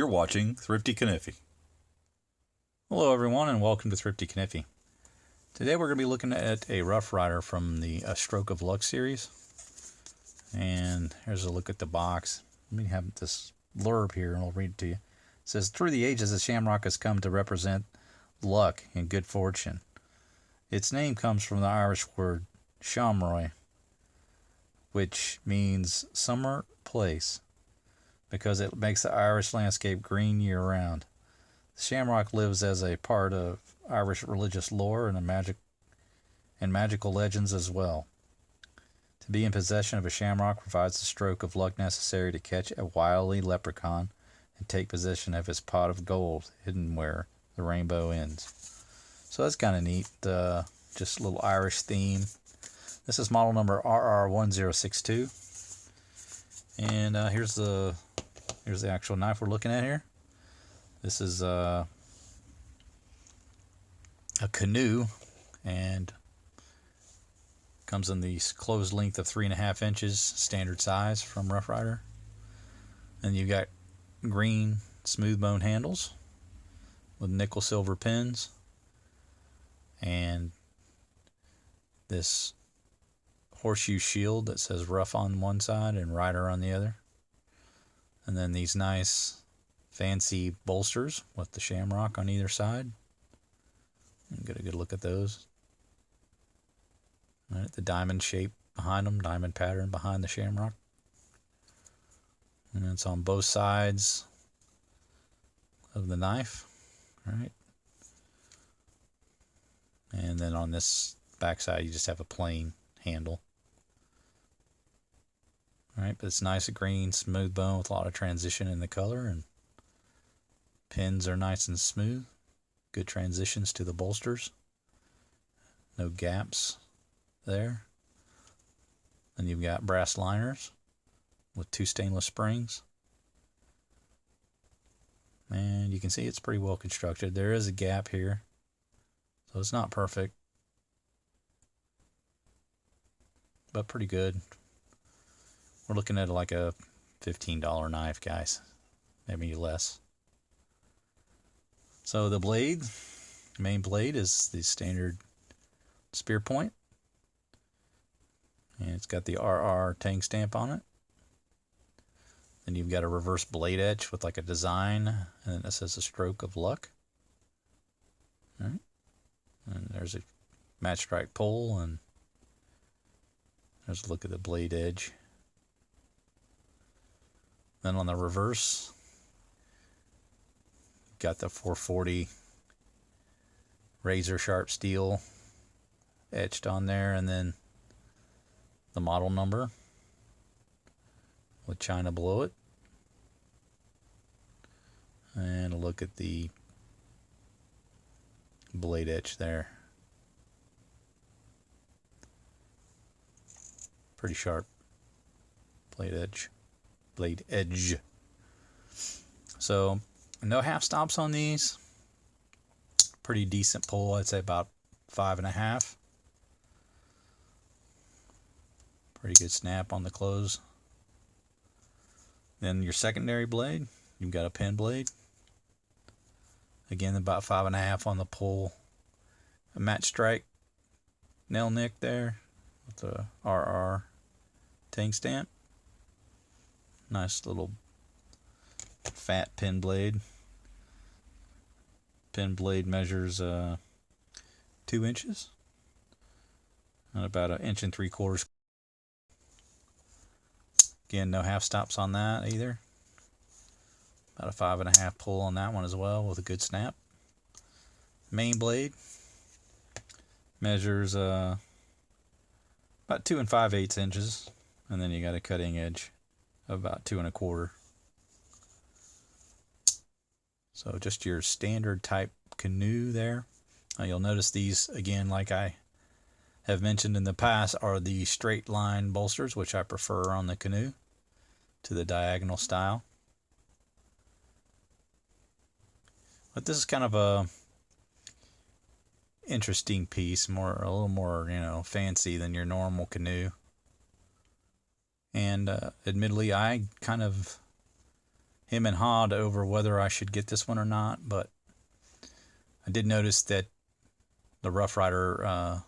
You're watching Thrifty Kaniffy. Hello everyone and welcome to Thrifty Kaniffy. Today we're going to be looking at a Rough Ryder from the Stroke of Luck series. And here's a look at the box. Let me have this blurb here and I'll read it to you. It says, through the ages the shamrock has come to represent luck and good fortune. Its name comes from the Irish word shamroy, which means summer place, because it makes the Irish landscape green year-round. The shamrock lives as a part of Irish religious lore and magical legends as well. To be in possession of a shamrock provides the stroke of luck necessary to catch a wily leprechaun and take possession of his pot of gold hidden where the rainbow ends. So that's kind of neat. Just a little Irish theme. This is model number RR1062. And here's the actual knife we're looking at here. This is a Canoe and comes in the closed length of 3.5 inches, standard size from Rough Ryder. And you've got green smooth bone handles with nickel silver pins, and this horseshoe shield that says Rough on one side and Ryder on the other. And then these nice fancy bolsters with the shamrock on either side. Get a good look at those. All right, the diamond shape behind them, diamond pattern behind the shamrock. And it's on both sides of the knife. All right. And then on this back side you just have a plain handle. Alright, but it's nice green, smooth bone with a lot of transition in the color, and pins are nice and smooth. Good transitions to the bolsters. No gaps there. Then you've got brass liners with 2 stainless springs. And you can see it's pretty well constructed. There is a gap here, so it's not perfect, but pretty good. We're looking at like a $15 knife, guys, maybe less. So the blade, main blade, is the standard spear point, and it's got the RR tang stamp on it. Then you've got a reverse blade edge with like a design, and then it says a stroke of luck. All right. And there's a match strike pull, and there's a look at the blade edge. Then on the reverse, got the 440 razor sharp steel etched on there, and then the model number with China below it. And a look at the blade edge there. Pretty sharp blade edge. So no half stops on these. Pretty decent pull. I'd say about 5.5. Pretty good snap on the close. Then your secondary blade, you've got a pen blade. Again, about 5.5 on the pull. A match strike nail nick there with the RR tang stamp. Nice little fat pen blade. Pen blade measures 2 inches and about 1.75 inches. Again, no half stops on that either. About a 5.5 pull on that one as well with a good snap. Main blade measures about 2 5/8 inches, and then you got a cutting edge of about 2 1/4. So just your standard type Canoe there. You'll notice these, again, like I have mentioned in the past, are the straight line bolsters, which I prefer on the Canoe to the diagonal style. But this is kind of a interesting piece, a little more, fancy than your normal Canoe. And admittedly, I kind of him and hawed over whether I should get this one or not, but I did notice that the Rough Ryder,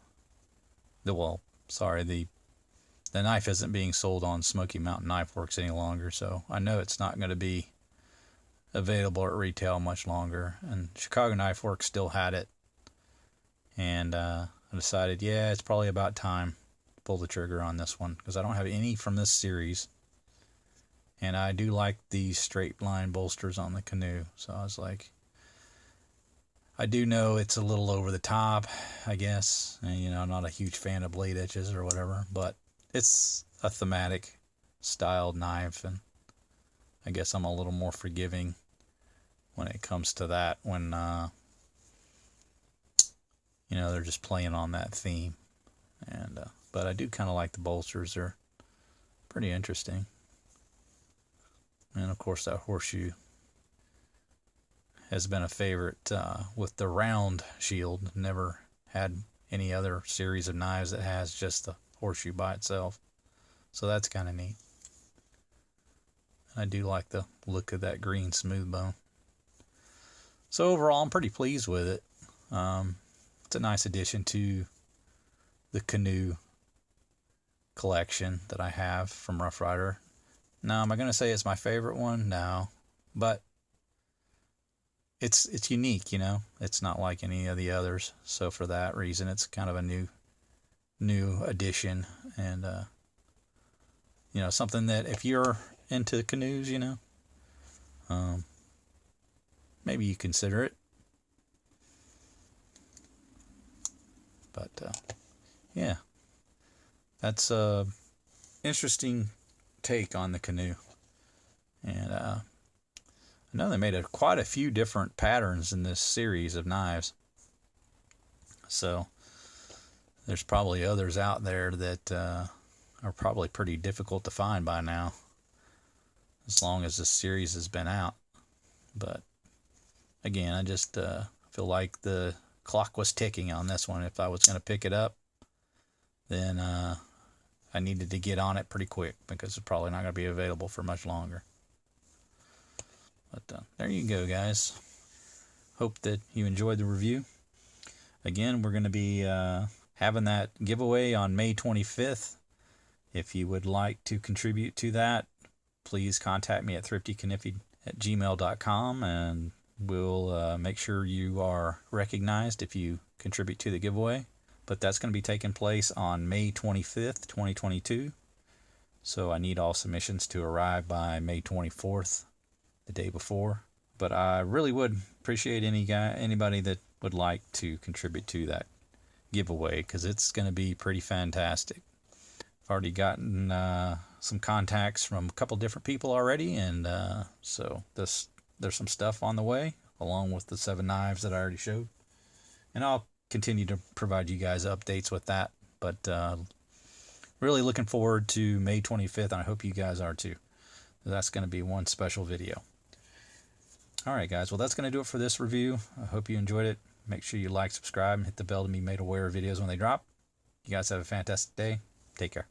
the knife isn't being sold on Smoky Mountain Knife Works any longer, so I know it's not going to be available at retail much longer. And Chicago Knife Works still had it, and I decided, yeah, it's probably about time to pull the trigger on this one, because I don't have any from this series, and I do like the straight line bolsters on the Canoe, so I was like, I do know it's a little over the top, I guess, and you know, I'm not a huge fan of blade etches or whatever, but it's a thematic styled knife, and I guess I'm a little more forgiving when it comes to that, when you know, they're just playing on that theme. And but I do kind of like the bolsters. They're pretty interesting. And of course that horseshoe has been a favorite with the round shield. Never had any other series of knives that has just the horseshoe by itself, so that's kind of neat. And I do like the look of that green smooth bone. So overall, I'm pretty pleased with it. It's a nice addition to the Canoe collection that I have from Rough Ryder. Now, am I going to say it's my favorite one? No, but it's unique, you know. It's not like any of the others, so for that reason, it's kind of a new addition, and you know, something that if you're into canoes, you know, maybe you consider it. But yeah, that's a interesting take on the Canoe. And I know they made quite a few different patterns in this series of knives, so there's probably others out there that are probably pretty difficult to find by now, as long as this series has been out. But again, I just feel like the clock was ticking on this one. If I was going to pick it up, then I needed to get on it pretty quick, because it's probably not going to be available for much longer. But there you go, guys. Hope that you enjoyed the review. Again, we're going to be having that giveaway on May 25th. If you would like to contribute to that, please contact me at thriftyKaniffy@gmail.com, and we'll make sure you are recognized if you contribute to the giveaway. But that's going to be taking place on May 25th, 2022. So I need all submissions to arrive by May 24th, the day before. But I really would appreciate anybody that would like to contribute to that giveaway, because it's going to be pretty fantastic. I've already gotten some contacts from a couple different people already, and so there's some stuff on the way, along with the 7 knives that I already showed. And I'll continue to provide you guys updates with that. But really looking forward to May 25th, and I hope you guys are too. That's going to be one special video. Alright guys, well that's going to do it for this review. I hope you enjoyed it. Make sure you like, subscribe, and hit the bell to be made aware of videos when they drop. You guys have a fantastic day. Take care.